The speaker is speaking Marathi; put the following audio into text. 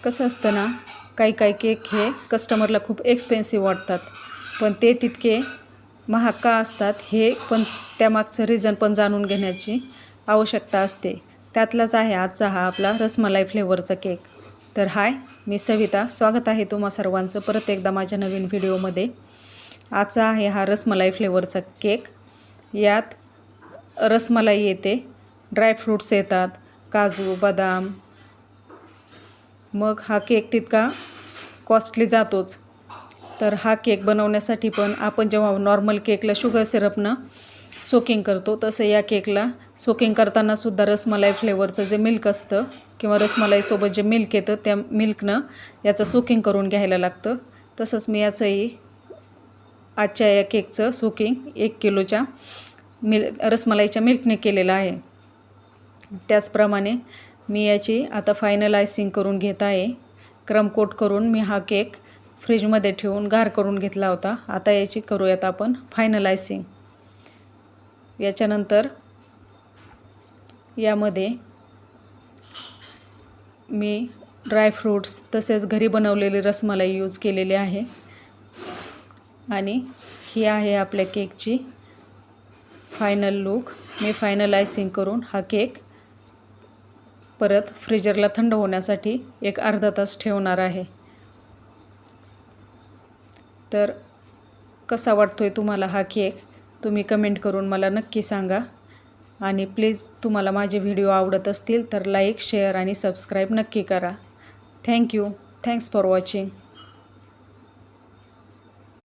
कसं असतं ना, काही काही केक हे कस्टमरला खूप एक्सपेन्सिव्ह वाटतात, पण ते तितके महाग का असतात हे पण त्यामागचं रिझन पण जाणून घेण्याची आवश्यकता असते. त्यातलाच आहे आजचा हा आपला रसमलाई फ्लेवरचा केक. तर हाय, मी सविता, स्वागत आहे तुम्हा सर्वांचं परत एकदा माझ्या नवीन व्हिडिओमध्ये. आजचा आहे हा रसमलाई फ्लेवरचा केक. यात रसमलाई येते, ड्रायफ्रूट्स येतात, काजू, बदाम. मग हा केक तितका कॉस्टली जातोच. तर हा केक बनवण्यासाठी पण आपण जेव्हा नॉर्मल केकला शुगर सिरपनं सोकिंग करतो, तसं या केकला सोकिंग करतानासुद्धा रसमलाई फ्लेवरचं जे मिल्क असतं किंवा रसमलाईसोबत जे मिल्क येतं त्या मिल्कनं याचं सोकिंग करून घ्यायला लागतं. तसंच मी याचंही आजच्या या केकचं सोकिंग 1 किलोच्या रसमलाईच्या मिल्कने केलेलं आहे. त्याचप्रमाणे मी याची आता फायनल आयसिंग करून घेत आहे. क्रम कोट करून मी हा केक फ्रीजमध्ये ठेवून गार करून घेतला होता. आता याची करूयात आपण फायनल आयसिंग. याच्यानंतर यामध्ये मी ड्रायफ्रूट्स तसेच घरी बनवलेली रसमलाई यूज केलेली आहे. आणि ही आहे आपल्या केकची फायनल लूक. मी फायनल आयसिंग करून हा केक परत फ्रीजरला थंड होण्यासाठी एक अर्धा तास ठेवणार आहे. तर कसा वाटतोय तुम्हाला हा केक, तुम्ही कमेंट करून मला नक्की सांगा. आणि प्लीज तुम्हाला माझे व्हिडिओ आवडत असतील तर लाईक, शेअर आणि सबस्क्राईब नक्की करा. थँक्यू. Thanks for watching.